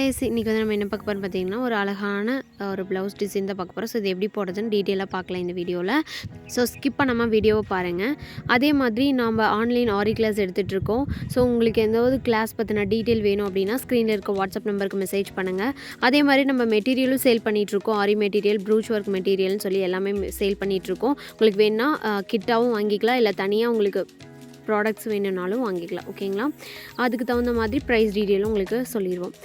Guys, இன்றைக்கி வந்து நம்ம என்ன பார்க்க போகிறோம் பார்த்தீங்கன்னா, ஒரு அழகான ஒரு ப்ளவுஸ் டிசைன் தான் பார்க்க போகிறோம். ஸோ இது எப்படி போடுறதுன்னு டீட்டெயிலாக பார்க்கலாம் இந்த வீடியோவில். ஸோ ஸ்கிப் பண்ணாமல் வீடியோவை பாருங்கள். அதே மாதிரி நம்ம ஆன்லைன் ஆரி கிளாஸ் எடுத்துகிட்ருக்கோம். ஸோ உங்களுக்கு எந்த கிளாஸ் பற்றின டீட்டெயில் வேணும் அப்படின்னா ஸ்க்ரீனில் இருக்க வாட்ஸ்அப் நம்பருக்கு மெசேஜ் பண்ணுங்கள். அதே மாதிரி நம்ம மெட்டீரியலும் சேல் பண்ணிகிட்ருக்கோம். ஆரி மெட்டீரியல், ப்ரூச் ஒர்க் மெட்டீரியல்னு சொல்லி எல்லாமே சேல் பண்ணிகிட்ருக்கோம். உங்களுக்கு வேணுன்னா கிட்டாகவும் வாங்கிக்கலாம், இல்லை தனியாக உங்களுக்கு ப்ராடக்ட்ஸ் வேணும்னாலும் வாங்கிக்கலாம். ஓகேங்களா? அதுக்கு தகுந்த மாதிரி ப்ரைஸ் டீட்டெயிலும் உங்களுக்கு சொல்லிடுவோம்.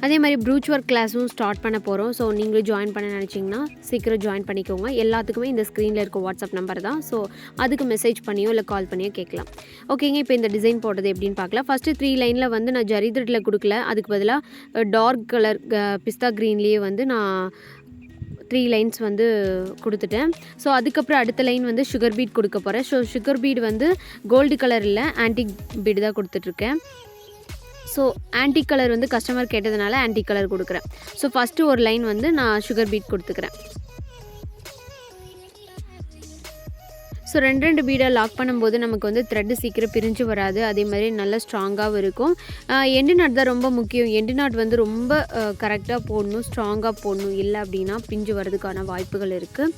அதே மாதிரி ப்ரூச் ஒர்க் கிளாஸும் ஸ்டார்ட் பண்ண போகிறோம். ஸோ நீங்களும் ஜாயின் பண்ண நினச்சிங்கன்னா சீக்கிரம் ஜாயின் பண்ணிக்கோங்க. எல்லாத்துக்குமே இந்த ஸ்க்ரீனில் இருக்க வாட்ஸ்அப் நம்பர் தான். ஸோ அதுக்கு மெசேஜ் பண்ணியோ இல்லை கால் பண்ணியோ கேட்கலாம். ஓகேங்க, இப்போ இந்த டிசைன் போடுறது எப்படின்னு பார்க்கலாம். ஃபஸ்ட்டு 3 லைனில் வந்து நான் ஜரி த்ரெட்டில் கொடுக்கல, அதுக்கு பதிலாக டார்க் கலர் பிஸ்தா க்ரீன்லேயே வந்து நான் 3 லைன்ஸ் வந்து கொடுத்துட்டேன். ஸோ அதுக்கப்புறம் அடுத்த லைன் வந்து சுகர் பீட் கொடுக்க போகிறேன். ஸோ சுகர் பீட் வந்து கோல்டு கலர் இல்லை, ஆன்டிக் பீடு தான் கொடுத்துட்ருக்கேன். ஸோ ஆன்டிக் கலர் வந்து கஸ்டமர் கேட்டதுனால ஆன்டிக் கலர் கொடுக்குறேன். ஸோ ஃபஸ்ட்டு ஒரு லைன் வந்து நான் சுகர் பீட் கொடுத்துக்கிறேன். ஸோ 2 பீடை லாக் பண்ணும்போது நமக்கு வந்து த்ரெட்டு சீக்கிரம் பிரிஞ்சு வராது. அதே மாதிரி நல்லா ஸ்ட்ராங்காகவும் இருக்கும். எண்டு நாட் தான் ரொம்ப முக்கியம். எண்டு நாட் வந்து ரொம்ப கரெக்டாக போடணும், ஸ்ட்ராங்காக போடணும். இல்லை அப்படின்னா பிஞ்சு வர்றதுக்கான வாய்ப்புகள் இருக்குது.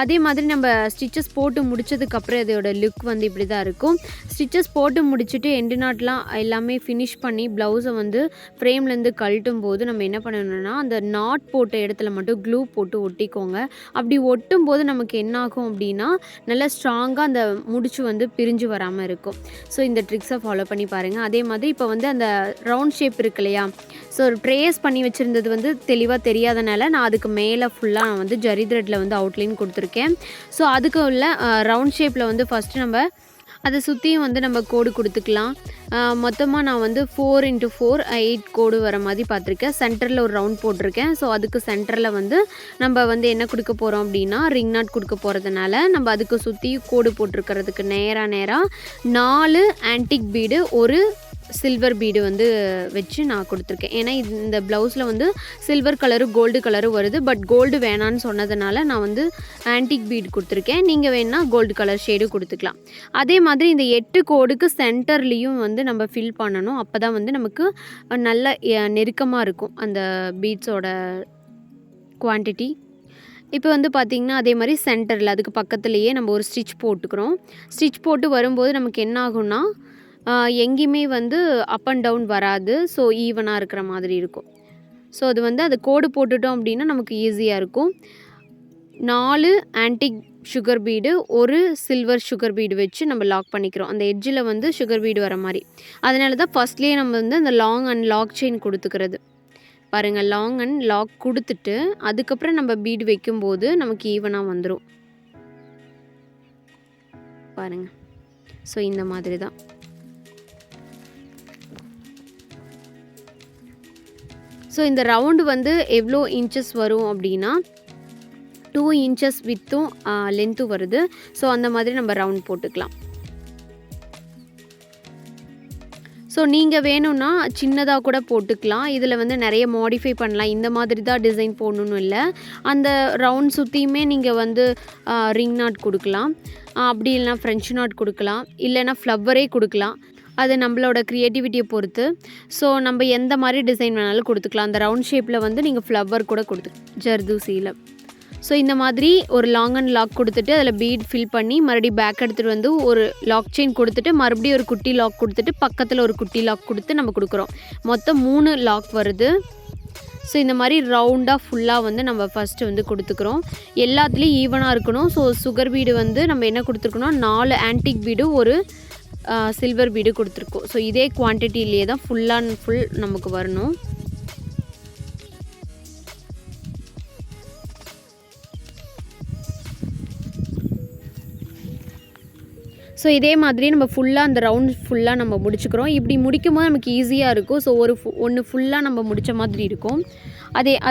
அதே மாதிரி நம்ம ஸ்டிச்சஸ் போட்டு முடித்ததுக்கப்புறம் இதோட லுக் வந்து இப்படி தான் இருக்கும். ஸ்டிச்சஸ் போட்டு முடிச்சுட்டு எண்டு நாட்லாம் எல்லாமே ஃபினிஷ் பண்ணி ப்ளவுஸை வந்து ஃப்ரேம்லேருந்து கழட்டும் போது நம்ம என்ன பண்ணணும்னா, அந்த நாட் போட்ட இடத்துல மட்டும் க்ளூ போட்டு ஒட்டிக்கோங்க. அப்படி ஒட்டும் போது நமக்கு என்னாகும் அப்படின்னா, நல்லா ஸ்ட்ராங்காக அந்த முடிச்சு வந்து பிரிஞ்சு வராமல் இருக்கும். ஸோ இந்த ட்ரிக்ஸை ஃபாலோ பண்ணி பாருங்கள். அதே மாதிரி இப்போ வந்து அந்த ரவுண்ட் ஷேப் இருக்கு இல்லையா, ஸோ ட்ரேஸ் பண்ணி வச்சுருந்தது வந்து தெளிவாக தெரியாதனால நான் அதுக்கு மேலே ஃபுல்லாக நான் வந்து ஜரி த்ரெட்டில் வந்து அவுட்லைன் கொடுத்துருக்கேன். ஸோ அதுக்கு உள்ள ரவுண்ட் ஷேப்பில் வந்து ஃபஸ்ட்டு நம்ம அதை சுற்றியும் வந்து நம்ம கோடு கொடுத்துக்கலாம். மொத்தமாக நான் வந்து 4x4 8 கோடு வர மாதிரி பார்த்துருக்கேன். சென்டரில் ஒரு ரவுண்ட் போட்டிருக்கேன். ஸோ அதுக்கு சென்டரில் வந்து நம்ம வந்து என்ன கொடுக்க போகிறோம் அப்படின்னா, ரிங் நாட் கொடுக்க போகிறதுனால நம்ம அதுக்கு சுற்றி கோடு போட்டிருக்கிறதுக்கு நேராக 4 ஆன்டிக் பீடு, ஒரு சில்வர் பீடு வந்து வச்சு நான் கொடுத்துருக்கேன். ஏன்னா இந்த ப்ளவுஸில் வந்து சில்வர் கலரும் கோல்டு கலரும் வருது. பட் கோல்டு வேணான்னு சொன்னதுனால நான் வந்து ஆன்டிக் பீடு கொடுத்துருக்கேன். நீங்கள் வேணால் கோல்டு கலர் ஷேடும் கொடுத்துக்கலாம். அதே மாதிரி இந்த 8 கோடுக்கு சென்டர்லேயும் வந்து நம்ம ஃபில் பண்ணணும். அப்போ தான் வந்து நமக்கு நல்ல நெருக்கமாக இருக்கும் அந்த பீட்ஸோட குவான்டிட்டி. இப்போ வந்து பார்த்திங்கன்னா அதே மாதிரி சென்டரில் அதுக்கு பக்கத்துலேயே நம்ம ஒரு ஸ்டிச் போட்டுக்கிறோம். ஸ்டிச் போட்டு வரும்போது நமக்கு என்ன ஆகும்னா, எங்கேயுமே வந்து அப் அண்ட் டவுன் வராது. ஸோ ஈவனாக இருக்கிற மாதிரி இருக்கும். ஸோ அது வந்து அது கோடு போட்டுட்டோம் அப்படின்னா நமக்கு ஈஸியாக இருக்கும். 4 ஆன்டிக் சுகர் பீடு, ஒரு சில்வர் சுகர் பீடு வச்சு நம்ம லாக் பண்ணிக்கிறோம். அந்த எட்ஜில் வந்து சுகர் பீடு வர மாதிரி. அதனால தான் ஃபஸ்ட்லேயே நம்ம வந்து அந்த லாங் அண்ட் லாக் செயின் கொடுத்துக்கிறது. பாருங்கள், லாங் அண்ட் லாக் கொடுத்துட்டு அதுக்கப்புறம் நம்ம பீடு வைக்கும்போது நமக்கு ஈவனாக வந்துடும். பாருங்கள், ஸோ இந்த மாதிரி தான். ஸோ இந்த ரவுண்டு வந்து எவ்வளோ இன்ச்சஸ் வரும் அப்படின்னா 2 இன்ச்சஸ் வித்தும் லென்த்தும் வருது. ஸோ அந்த மாதிரி நம்ம ரவுண்ட் போட்டுக்கலாம். ஸோ நீங்கள் வேணும்னா சின்னதாக கூட போட்டுக்கலாம். இதில் வந்து நிறைய மாடிஃபை பண்ணலாம். இந்த மாதிரி தான் டிசைன் போடணுன்னு இல்லை. அந்த ரவுண்ட் சுற்றியுமே நீங்கள் வந்து ரிங் நாட் கொடுக்கலாம். அப்படி இல்லைனா ஃப்ரெஞ்ச் நாட் கொடுக்கலாம், இல்லைனா ஃப்ளவரே கொடுக்கலாம். அது நம்மளோட க்ரியேட்டிவிட்டியை பொறுத்து. ஸோ நம்ம எந்த மாதிரி டிசைன் வேணாலும் கொடுத்துக்கலாம். அந்த ரவுண்ட் ஷேப்பில் வந்து நீங்கள் ஃப்ளவர் கூட ஜர்தூசியில். ஸோ இந்த மாதிரி ஒரு லாங் அண்ட் லாக் கொடுத்துட்டு அதில் பீட் ஃபில் பண்ணி மறுபடியும் பேக் எடுத்துகிட்டு வந்து ஒரு லாக் செயின் கொடுத்துட்டு மறுபடியும் ஒரு குட்டி லாக் கொடுத்துட்டு பக்கத்தில் ஒரு குட்டி லாக் கொடுத்து நம்ம கொடுக்குறோம். மொத்தம் 3 லாக் வருது. ஸோ இந்த மாதிரி ரவுண்டாக ஃபுல்லாக வந்து நம்ம ஃபஸ்ட்டு வந்து கொடுத்துக்கிறோம். எல்லாத்துலேயும் ஈவனாக இருக்கணும். ஸோ சுகர் பீடு வந்து நம்ம என்ன கொடுத்துருக்கோன்னா 4 ஆன்டிக் பீடு, ஒரு சில்வர் பீடு கொடுத்துருக்கோம். ஸோ இதே குவான்டிட்டிலேயே தான் ஃபுல் அண்ட் ஃபுல் நமக்கு வரணும். ஸோ இதே மாதிரி நம்ம ஃபுல்லாக அந்த ரவுண்ட் ஃபுல்லாக நம்ம முடிச்சுக்கிறோம். இப்படி முடிக்கும் போது நமக்கு ஈஸியாக இருக்கும். ஸோ ஒன்று ஃபுல்லாக நம்ம முடித்த மாதிரி இருக்கும்.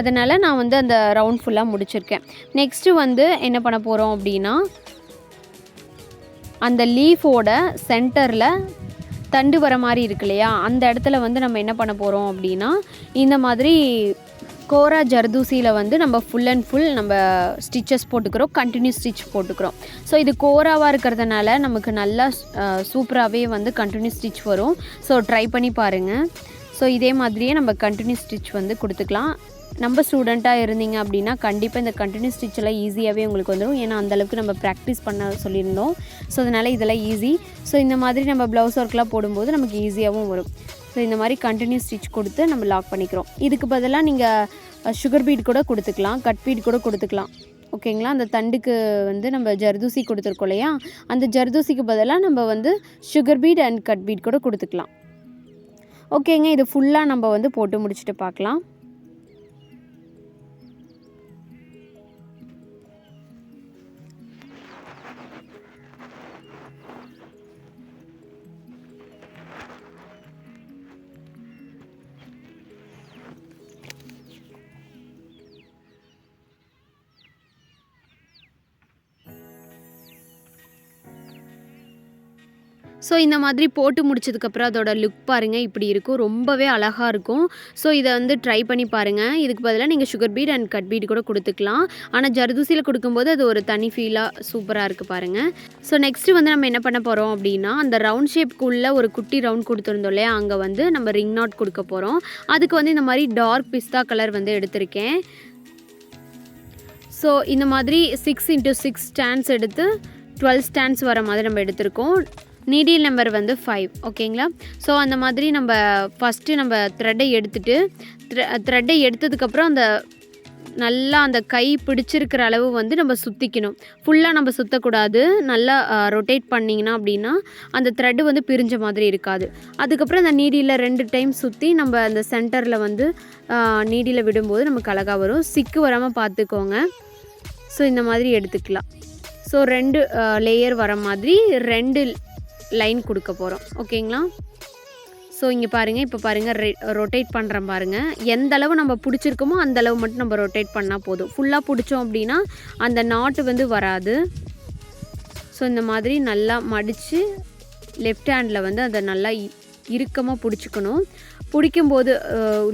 அதனால் நான் வந்து அந்த ரவுண்ட் ஃபுல்லாக முடிச்சிருக்கேன். நெக்ஸ்ட்டு வந்து என்ன பண்ண போகிறோம் அப்படின்னா, அந்த லீஃபோட சென்டரில் தண்டு வர மாதிரி இருக்கு இல்லையா, அந்த இடத்துல வந்து நம்ம என்ன பண்ண போகிறோம் அப்படின்னா, இந்த மாதிரி கோரா ஜர்தூசியில் வந்து நம்ம ஃபுல் அண்ட் ஃபுல் நம்ம ஸ்டிச்சஸ் போட்டுக்கிறோம், கண்டினியூஸ் ஸ்டிச் போட்டுக்கிறோம். ஸோ இது கோராவாக இருக்கிறதுனால நமக்கு நல்லா சூப்பராகவே வந்து கண்டினியூஸ் ஸ்டிச் வரும். ஸோ ட்ரை பண்ணி பாருங்கள். ஸோ இதே மாதிரியே நம்ம கண்டினியூ ஸ்டிச் வந்து கொடுத்துக்கலாம். நம்ம ஸ்டூடெண்ட்டாக இருந்தீங்க அப்படின்னா கண்டிப்பாக இந்த கண்டினியூ ஸ்டிச்செல்லாம் ஈஸியாகவே உங்களுக்கு வந்துடும். ஏன்னா அந்தளவுக்கு நம்ம ப்ராக்டிஸ் பண்ண சொல்லியிருந்தோம். ஸோ அதனால் இதெல்லாம் ஈஸி. ஸோ இந்த மாதிரி நம்ம ப்ளவுஸ் ஒர்க்லாம் போடும்போது நமக்கு ஈஸியாகவும் வரும். ஸோ இந்த மாதிரி கண்டினியூ ஸ்டிச் கொடுத்து நம்ம லாக் பண்ணிக்கிறோம். இதுக்கு பதிலாக நீங்கள் சுகர் பீட் கூட கொடுத்துக்கலாம், கட் பீட் கூட கொடுத்துக்கலாம். ஓகேங்களா? அந்த தண்டுக்கு வந்து நம்ம ஜர்தூசி கொடுத்துருக்கோம் இல்லையா, அந்த ஜர்தூசிக்கு பதிலாக நம்ம வந்து sugar beat and cut beat கூட கொடுத்துக்கலாம். ஓகேங்க, இது ஃபுல்லாக நம்ம வந்து போட்டு முடிச்சுட்டு பார்க்கலாம். ஸோ இந்த மாதிரி போட்டு முடிச்சதுக்கப்புறம் அதோட லுக் பாருங்கள், இப்படி இருக்கும். ரொம்பவே அழகாக இருக்கும். ஸோ இதை வந்து ட்ரை பண்ணி பாருங்கள். இதுக்கு பதிலாக நீங்கள் sugar beat and cut beat கூட கொடுத்துக்கலாம். ஆனால் ஜர்தூசியில் கொடுக்கும்போது அது ஒரு தனி ஃபீலாக சூப்பராக இருக்குது பாருங்கள். ஸோ நெக்ஸ்ட்டு வந்து நம்ம என்ன பண்ண போகிறோம் அப்படின்னா, அந்த ரவுண்ட் ஷேப்புக்குள்ளே ஒரு குட்டி ரவுண்ட் கொடுத்துருந்தோம் இல்லையா, அங்கே வந்து நம்ம ரிங் நாட் கொடுக்க போகிறோம். அதுக்கு வந்து இந்த மாதிரி டார்க் பிஸ்தா கலர் வந்து எடுத்திருக்கேன். ஸோ இந்த மாதிரி 6x6 ஸ்டாண்ட்ஸ் எடுத்து 12 ஸ்டாண்ட்ஸ் வர மாதிரி நம்ம எடுத்திருக்கோம். நீடில் நம்பர் வந்து 5. ஓகேங்களா? ஸோ அந்த மாதிரி நம்ம ஃபஸ்ட்டு நம்ம த்ரெட்டை எடுத்துகிட்டு த்ரெட்டை எடுத்ததுக்கப்புறம் அந்த நல்லா அந்த கை பிடிச்சிருக்கிற அளவு வந்து நம்ம சுற்றிக்கணும். ஃபுல்லாக நம்ம சுற்றக்கூடாது. நல்லா ரொட்டேட் பண்ணிங்கன்னா அப்படின்னா அந்த த்ரெட்டு வந்து பிரிஞ்ச மாதிரி இருக்காது. அதுக்கப்புறம் அந்த நீடியில் 2 டைம் சுற்றி நம்ம அந்த சென்டரில் வந்து நீடியில் விடும்போது நமக்கு அழகாக வரும். சிக்கு வராமல் பார்த்துக்கோங்க. ஸோ இந்த மாதிரி எடுத்துக்கலாம். ஸோ 2 லேயர் வர மாதிரி 2 லைன் கொடுக்க போகிறோம். ஓகேங்களா? ஸோ இங்கே பாருங்கள், இப்போ பாருங்கள் ரொட்டேட் பண்ணுறேன் பாருங்கள். எந்த அளவு நம்ம பிடிச்சிருக்கோமோ அந்த அளவு மட்டும் நம்ம ரொட்டேட் பண்ணால் போதும். ஃபுல்லாக பிடிச்சோம் அப்படின்னா அந்த நாட்டு வந்து வராது. ஸோ இந்த மாதிரி நல்லா மடித்து லெஃப்ட் ஹேண்டில் வந்து அதை நல்லா இறுக்கமாக பிடிச்சிக்கணும். பிடிக்கும்போது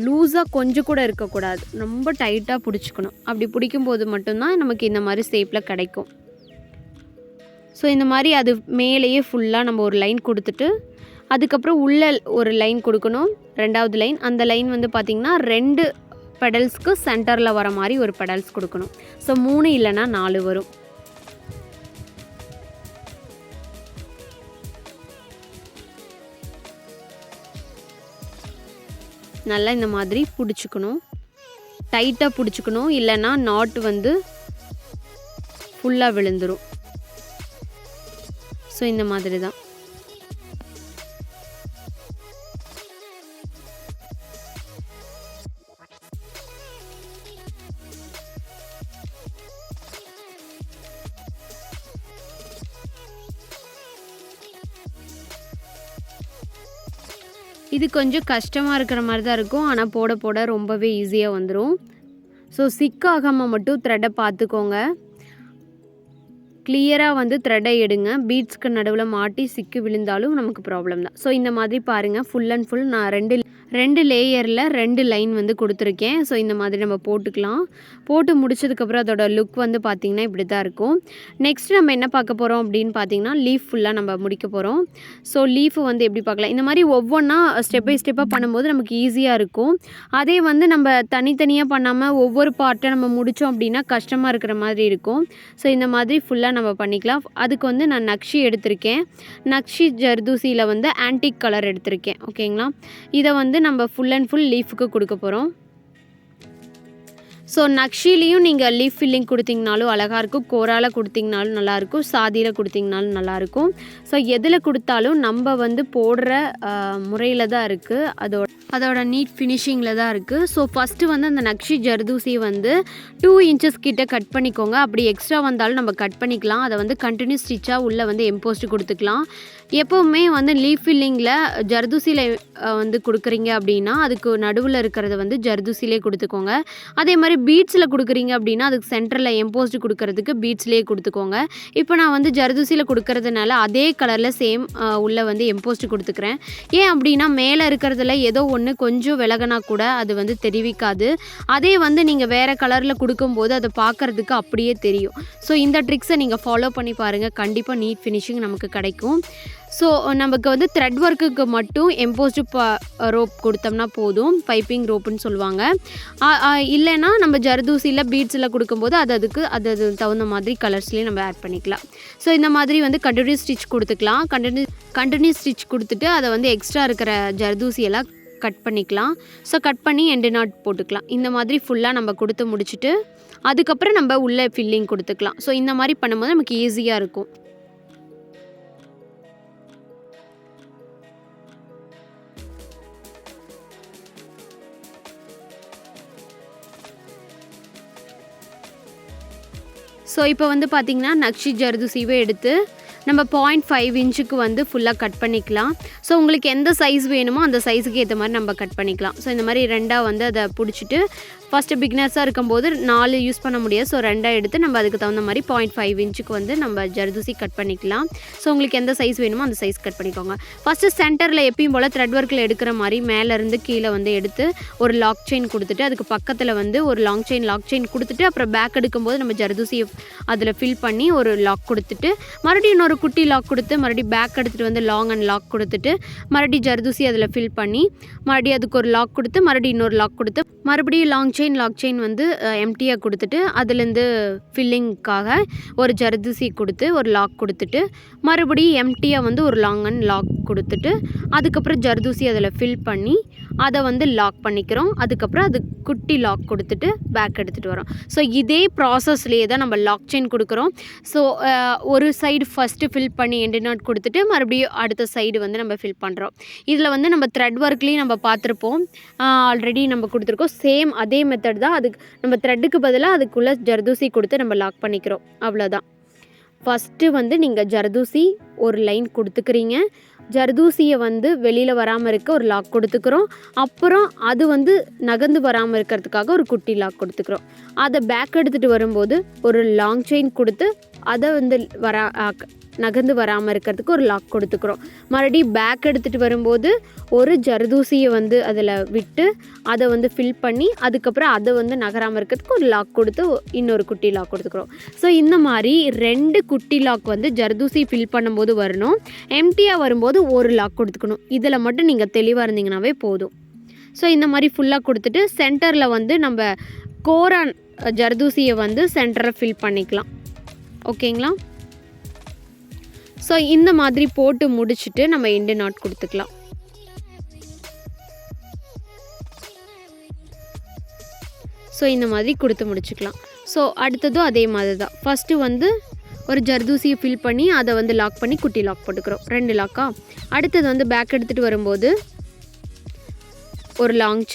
லூஸாக கொஞ்சம் கூட இருக்கக்கூடாது, ரொம்ப டைட்டாக பிடிச்சிக்கணும். அப்படி பிடிக்கும்போது மட்டும்தான் நமக்கு இந்த மாதிரி ஷேப்பில் கிடைக்கும். ஸோ இந்த மாதிரி அது மேலேயே ஃபுல்லாக நம்ம ஒரு லைன் கொடுத்துட்டு அதுக்கப்புறம் உள்ளே ஒரு லைன் கொடுக்கணும், 2வது லைன். அந்த லைன் வந்து பார்த்திங்கன்னா 2 பெடல்ஸ்க்கு சென்டரில் வர மாதிரி ஒரு பெடல்ஸ் கொடுக்கணும். ஸோ 3 இல்லைன்னா 4 வரும். நல்லா இந்த மாதிரி பிடிச்சிக்கணும், டைட்டாக பிடிச்சிக்கணும், இல்லைன்னா நாட் வந்து ஃபுல்லாக விழுந்துடும். ஸோ இந்த மாதிரி தான். இது கொஞ்சம் கஷ்டமாக இருக்கிற மாதிரி தான் இருக்கும். ஆனால் போட போட ரொம்பவே ஈஸியாக வந்துடும். ஸோ சிக்காகாமல் மட்டும் த்ரெட்டை பார்த்துக்கோங்க. கிளியராக வந்து த்ரெட்டை எடுங்க. பீட்ஸ்க்கு நடுவில் மாட்டி சிக்கு விழுந்தாலும் நமக்கு ப்ராப்ளம் தான். ஸோ இந்த மாதிரி பாருங்கள், ஃபுல் அண்ட் ஃபுல் நான் 2 லேயரில் 2 லைன் வந்து கொடுத்துருக்கேன். ஸோ இந்த மாதிரி நம்ம போட்டுக்கலாம். போட்டு முடிச்சதுக்கப்புறம் அதோட லுக் வந்து பார்த்திங்கன்னா இப்படி தான் இருக்கும். நெக்ஸ்ட் நம்ம என்ன பார்க்க போகிறோம் அப்படின்னு பார்த்திங்கன்னா, லீஃப் ஃபுல்லாக நம்ம முடிக்க போகிறோம். ஸோ லீஃபு வந்து எப்படி பார்க்கலாம், இந்த மாதிரி ஒவ்வொன்றா ஸ்டெப் பை ஸ்டெப்பாக பண்ணும்போது நமக்கு ஈஸியாக இருக்கும். அதே வந்து நம்ம தனித்தனியாக பண்ணாமல் ஒவ்வொரு பார்ட்டை நம்ம முடித்தோம் அப்படின்னா கஷ்டமாக இருக்கிற மாதிரி இருக்கும். ஸோ இந்த மாதிரி ஃபுல்லாக நம்ம பண்ணிக்கலாம். அதுக்கு வந்து நான் நக்ஷி எடுத்திருக்கேன். நக்ஷி ஜர்தூசியில் வந்து ஆன்டிக் கலர் எடுத்திருக்கேன். ஓகேங்களா? இதை வந்து நம்ம ஃபுல் அண்ட் ஃபுல் லீஃபுக்கு கொடுக்க போகிறோம். ஸோ நக்ஷிலையும் நீங்கள் லீஃப் ஃபில்லிங் கொடுத்திங்கனாலும் அழகாக இருக்கும், கோராவில் கொடுத்திங்கனாலும் நல்லாயிருக்கும், சாதியில் கொடுத்திங்கனாலும் நல்லாயிருக்கும். ஸோ எதில் கொடுத்தாலும் நம்ம வந்து போடுற முறையில் தான் இருக்குது, அதோட நீட் ஃபினிஷிங்கில் தான் இருக்குது. ஸோ ஃபஸ்ட்டு வந்து அந்த நக்ஷி ஜர்தூசி வந்து 2 இன்ச்சஸ் கிட்ட கட் பண்ணிக்கோங்க. அப்படி எக்ஸ்ட்ரா வந்தாலும் நம்ம கட் பண்ணிக்கலாம். அதை வந்து கண்டினியூ ஸ்டிச்சாக உள்ளே வந்து எம்போஸ்ட் கொடுத்துக்கலாம். எப்போவுமே வந்து லீஃப் ஃபில்லிங்கில் ஜர்தூசியில் வந்து கொடுக்குறீங்க அப்படின்னா அதுக்கு நடுவில் இருக்கிறத வந்து ஜர்தூசிலே கொடுத்துக்கோங்க. அதே மாதிரி பீட்ஸில் கொடுக்குறீங்க அப்படின்னா அதுக்கு சென்டரில் எம்போஸ்டு கொடுக்கறதுக்கு பீட்ஸ்லேயே கொடுத்துக்கோங்க. இப்போ நான் வந்து ஜர்தூசியில் கொடுக்கறதுனால அதே கலரில் சேம் உள்ளே வந்து எம்போஸ்டு கொடுத்துக்கிறேன். ஏன் அப்படின்னா மேலே இருக்கிறதுல ஏதோ ஒன்று கொஞ்சம் விலகினா கூட அது வந்து தெரிவிக்காது. அதே வந்து நீங்கள் வேறு கலரில் கொடுக்கும்போது அதை பார்க்குறதுக்கு அப்படியே தெரியும். ஸோ இந்த ட்ரிக்ஸை நீங்கள் ஃபாலோ பண்ணி பாருங்கள், கண்டிப்பாக நீட் ஃபினிஷிங் நமக்கு கிடைக்கும். ஸோ நமக்கு வந்து த்ரெட் ஒர்க்குக்கு மட்டும் எம்போஸ்டு ரோப் கொடுத்தோம்னா போதும், பைப்பிங் ரோப்புன்னு சொல்லுவாங்க. இல்லைன்னா நம்ம ஜர்தூசியில் பீட்ஸில் கொடுக்கும்போது அதுக்கு தகுந்த மாதிரி கலர்ஸ்லேயே நம்ம ஆட் பண்ணிக்கலாம். ஸோ இந்த மாதிரி வந்து கண்டினியூஸ் ஸ்டிச் கொடுத்துக்கலாம். கண்டினியூஸ் ஸ்டிச் கொடுத்துட்டு அதை வந்து எக்ஸ்ட்ரா இருக்கிற ஜர்தூசியெல்லாம் கட் பண்ணிக்கலாம். ஸோ கட் பண்ணி எண்டு நாட் போட்டுக்கலாம். இந்த மாதிரி ஃபுல்லாக நம்ம கொடுத்து முடிச்சுட்டு அதுக்கப்புறம் நம்ம உள்ளே ஃபில்லிங் கொடுத்துக்கலாம். ஸோ இந்த மாதிரி பண்ணும்போது நமக்கு ஈஸியாக இருக்கும். ஸோ இப்போ வந்து பார்த்திங்கன்னா நக்ஷி ஜர்தூசிவே எடுத்து நம்ம 0.5 இன்ச்சுக்கு வந்து ஃபுல்லாக கட் பண்ணிக்கலாம். ஸோ உங்களுக்கு எந்த சைஸ் வேணுமோ அந்த சைஸுக்கு ஏற்ற மாதிரி நம்ம கட் பண்ணிக்கலாம். ஸோ இந்த மாதிரி ரெண்டாக வந்து அதை பிடிச்சிட்டு ஃபஸ்ட்டு பிகினர்ஸாக இருக்கும்போது 4 யூஸ் பண்ண முடியாது. ஸோ ரெண்டாக எடுத்து நம்ம அதுக்கு தகுந்த மாதிரி 0.5 இன்ச்சுக்கு வந்து நம்ம ஜர்தூசி கட் பண்ணிக்கலாம். ஸோ உங்களுக்கு எந்த சைஸ் வேணுமோ அந்த சைஸ் கட் பண்ணிக்கோங்க. ஃபஸ்ட்டு சென்டரில் எப்பயும் போல் த்ரெட் ஒர்க்கில் எடுக்கிற மாதிரி மேலேருந்து கீழே வந்து எடுத்து ஒரு லாக் செயின் கொடுத்துட்டு அதுக்கு பக்கத்தில் வந்து ஒரு லாக் செயின் கொடுத்துட்டு அப்புறம் பேக் எடுக்கும்போது நம்ம ஜர்தூசியை அதில் ஃபில் பண்ணி ஒரு லாக் கொடுத்துட்டு மறுபடியும் இன்னொரு குட்டி லாக் கொடுத்து மறுபடியும் பேக் எடுத்துகிட்டு வந்து லாங் அண்ட் லாக் கொடுத்துட்டு மறுபடியும் ஜர்தூசி அதில் ஃபில் பண்ணி மறுபடியும் அதுக்கு ஒரு லாக் கொடுத்து மறுபடியும் இன்னொரு லாக் கொடுத்து மறுபடியும் லாக் செயின் வந்து எம்டியாக கொடுத்துட்டு அதுலேருந்து ஃபில்லிங்க்காக ஒரு ஜர்தூசி கொடுத்து ஒரு லாக் கொடுத்துட்டு மறுபடியும் எம்டியாக வந்து ஒரு லாங் அண்ட் லாக் கொடுத்துட்டு அதுக்கப்புறம் ஜர்தூசி அதில் ஃபில் பண்ணி அதை வந்து லாக் பண்ணிக்கிறோம். அதுக்கப்புறம் அது குட்டி லாக் கொடுத்துட்டு பேக் எடுத்துகிட்டு வரோம். ஸோ இதே ப்ராசஸ்லேயே தான் நம்ம லாக் செயின் கொடுக்குறோம். ஸோ ஒரு சைடு ஃபஸ்ட்டு ஃபில் பண்ணி எண்டு நாட் கொடுத்துட்டு மறுபடியும் அடுத்த சைடு வந்து நம்ம ஃபில் பண்ணுறோம். இதில் வந்து நம்ம த்ரெட் ஒர்க்லேயும் நம்ம பார்த்துருப்போம், ஆல்ரெடி நம்ம கொடுத்துருக்கோம். சேம் அதே மெத்தட் தான். அதுக்கு நம்ம த்ரெட்டுக்கு பதிலாக அதுக்குள்ளே ஜர்தூசி கொடுத்து நம்ம லாக் பண்ணிக்கிறோம். அவ்வளோதான். ஃபஸ்ட்டு வந்து நீங்கள் ஜர்தூசி ஒரு லைன் கொடுத்துக்கிறீங்க. ஜர்தூசியை வந்து வெளியில் வராமல் இருக்க ஒரு லாக் கொடுத்துக்கிறோம். அப்புறம் அது வந்து நகர்ந்து வராமல் இருக்கிறதுக்காக ஒரு குட்டி லாக் கொடுத்துக்கிறோம். அதை பேக் எடுத்துகிட்டு வரும்போது ஒரு லாங் செயின் கொடுத்து அதை வந்து நகர்ந்து வராமல் இருக்கிறதுக்கு ஒரு லாக் கொடுத்துக்கிறோம். மறுபடியும் பேக் எடுத்துகிட்டு வரும்போது ஒரு ஜர்தூசியை வந்து அதில் விட்டு அதை வந்து ஃபில் பண்ணி அதுக்கப்புறம் அதை வந்து நகராமல் இருக்கிறதுக்கு ஒரு லாக் கொடுத்து இன்னொரு குட்டி லாக் கொடுத்துக்கிறோம். ஸோ இந்த மாதிரி 2 குட்டி லாக் வந்து ஜர்தூசி ஃபில் பண்ணும்போது வரணும். எம்டியாக வரும்போது ஒரு லாக் கொடுத்துக்கணும். இதில் மட்டும் நீங்கள் தெளிவாக இருந்தீங்கன்னாவே போதும். ஸோ இந்த மாதிரி ஃபுல்லாக கொடுத்துட்டு சென்டரில் வந்து நம்ம கோரான் ஜர்தூசியை வந்து சென்டரில் ஃபில் பண்ணிக்கலாம். ஓகேங்களா? ஸோ இந்த மாதிரி போட்டு முடிச்சுட்டு நம்ம எண்டு நாட் கொடுத்துக்கலாம். ஸோ இந்த மாதிரி கொடுத்து முடிச்சுக்கலாம். ஸோ அடுத்ததும் அதே மாதிரி தான். ஃபஸ்ட்டு வந்து ஒரு ஜர்தூசியை ஃபில் பண்ணி அதை வந்து லாக் பண்ணி குட்டி லாக் போட்டுக்கிறோம். 2 லாக்கா. அடுத்தது வந்து பேக் எடுத்துகிட்டு வரும்போது ஒரு லாங்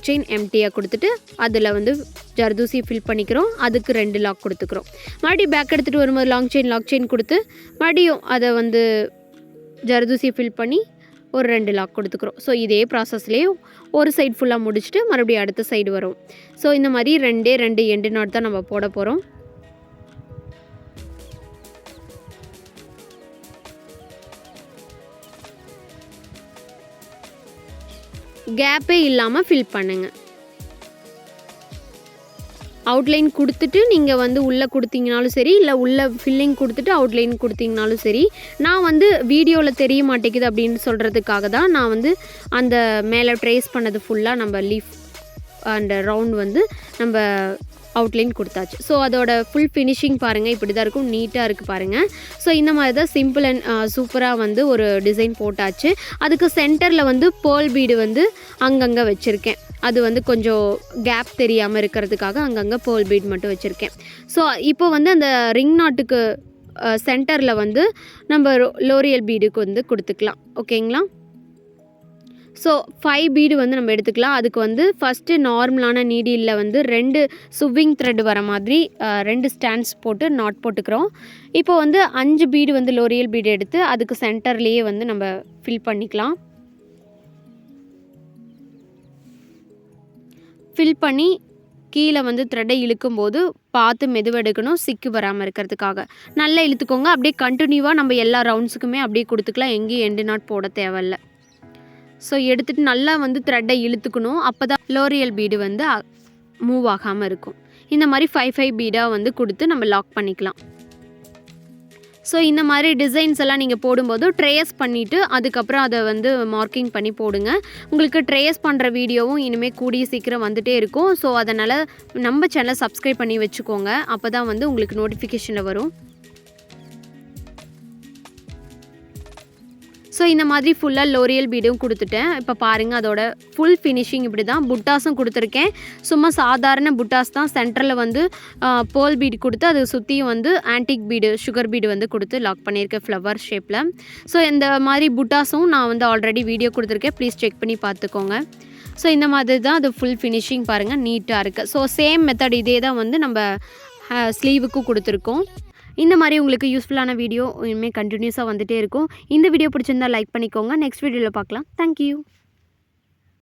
செயின் எம்டியாக கொடுத்துட்டு அதில் வந்து ஜர்தூசி ஃபில் பண்ணிக்கிறோம். அதுக்கு 2 லாக் கொடுத்துக்கிறோம். மறுபடியும் பேக் எடுத்துகிட்டு வரும்போது லாங் செயின் கொடுத்து மறுபடியும் அதை வந்து ஜர்தூசி ஃபில் பண்ணி ஒரு 2 லாக் கொடுத்துக்கிறோம். ஸோ இதே ப்ராசஸ்லேயே ஒரு சைடு ஃபுல்லாக முடிச்சுட்டு மறுபடியும் அடுத்த சைடு வரும். ஸோ இந்த மாதிரி 2 எண்டு நாட் தான் நம்ம போட போகிறோம். கேப்பே இல்லாமல் ஃபில் பண்ணுங்கள். அவுட்லைன் கொடுத்துட்டு நீங்கள் வந்து உள்ளே கொடுத்தீங்கனாலும் சரி, இல்லை உள்ளே ஃபில்லிங் கொடுத்துட்டு அவுட்லைன் கொடுத்தீங்கனாலும் சரி. நான் வந்து வீடியோவில் தெரிய மாட்டேங்குது அப்படின்னு சொல்கிறதுக்காக தான் நான் வந்து அந்த மேலே ட்ரேஸ் பண்ணது ஃபுல்லாக நம்ம லீஃப் அண்ட் ரவுண்ட் வந்து நம்ம அவுட்லைன் கொடுத்தாச்சு. ஸோ அதோட ஃபுல் ஃபினிஷிங் பாருங்கள், இப்படி தான் இருக்கும். நீட்டாக இருக்குது பாருங்கள். ஸோ இந்த மாதிரி தான் சிம்பிள் அண்ட் சூப்பராக வந்து ஒரு டிசைன் போட்டாச்சு. அதுக்கு சென்டரில் வந்து பேர்ல் பீடு வந்து அங்கங்கே வச்சுருக்கேன். அது வந்து கொஞ்சம் கேப் தெரியாமல் இருக்கிறதுக்காக அங்கங்கே பேர்ல் பீட் மட்டும் வச்சுருக்கேன். ஸோ இப்போ வந்து அந்த ரிங் நாட்டுக்கு சென்டரில் வந்து நம்ம லோரியல் பீடுக்கு வந்து கொடுத்துக்கலாம். ஓகேங்களா? ஸோ 5 பீடு வந்து நம்ம எடுத்துக்கலாம். அதுக்கு வந்து ஃபஸ்ட்டு நார்மலான நீடியில் வந்து 2 சுவிங் த்ரெட் வர மாதிரி 2 ஸ்டாண்ட்ஸ் போட்டு நாட் போட்டுக்கிறோம். இப்போ வந்து 5 பீடு வந்து லோரியல் பீடு எடுத்து அதுக்கு சென்டர்லேயே வந்து நம்ம ஃபில் பண்ணிக்கலாம். ஃபில் பண்ணி கீழே வந்து த்ரெட்டை இழுக்கும்போது பார்த்து மெதுவெடுக்கணும், சிக்கு வராமல் இருக்கிறதுக்காக. நல்லா இழுத்துக்கோங்க. அப்படியே கண்டினியூவாக நம்ம எல்லா ரவுண்ட்ஸுக்குமே அப்படியே கொடுத்துக்கலாம். எங்கேயும் எண்டு நாட் போட தேவையில்ல. ஸோ எடுத்துகிட்டு நல்லா வந்து த்ரெட்டை இழுத்துக்கணும். அப்போ தான் லோரியல் பீடு வந்து மூவ் ஆகாமல் இருக்கும். இந்த மாதிரி 5 பீடாக வந்து கொடுத்து நம்ம லாக் பண்ணிக்கலாம். ஸோ இந்த மாதிரி டிசைன்ஸ் எல்லாம் நீங்கள் போடும்போது ட்ரேஸ் பண்ணிவிட்டு அதுக்கப்புறம் அதை வந்து மார்க்கிங் பண்ணி போடுங்க. உங்களுக்கு ட்ரேஸ் பண்ணுற வீடியோவும் இனிமேல் கூடிய சீக்கிரம் வந்துகிட்டே இருக்கும். ஸோ அதனால் நம்ம சேனலை சப்ஸ்கிரைப் பண்ணி வச்சுக்கோங்க. அப்போ தான் வந்து உங்களுக்கு நோட்டிஃபிகேஷனில் வரும். ஸோ இந்த மாதிரி ஃபுல்லாக லோரியல் பீடும் கொடுத்துட்டேன். இப்போ பாருங்கள் அதோட ஃபுல் ஃபினிஷிங் இப்படி தான். புட்டாஸும் கொடுத்துருக்கேன். சும்மா சாதாரண புட்டாஸ் தான். சென்டரில் வந்து பேர்ல் பீடு கொடுத்து அது சுற்றியும் வந்து ஆன்டிக் பீடு, சுகர் பீடு வந்து கொடுத்து லாக் பண்ணியிருக்கேன் ஃப்ளவர் ஷேப்பில். ஸோ இந்த மாதிரி புட்டாஸும் நான் வந்து ஆல்ரெடி வீடியோ கொடுத்துருக்கேன். ப்ளீஸ் செக் பண்ணி பார்த்துக்கோங்க. ஸோ இந்த மாதிரி தான் அது ஃபுல் ஃபினிஷிங் பாருங்கள், நீட்டாக இருக்குது. ஸோ சேம் மெத்தட் இதே தான் வந்து நம்ம ஸ்லீவுக்கும் கொடுத்துருக்கோம். இந்த மாதிரி உங்களுக்கு யூஸ்ஃபுல்லான வீடியோ இனிமேல் கண்டினியூஸாக வந்துகிட்டே இருக்கும். இந்த வீடியோ பிடிச்சிருந்தால் லைக் பண்ணிக்கோங்க. நெக்ஸ்ட் வீடியோவில் பார்க்கலாம். தேங்க்யூ.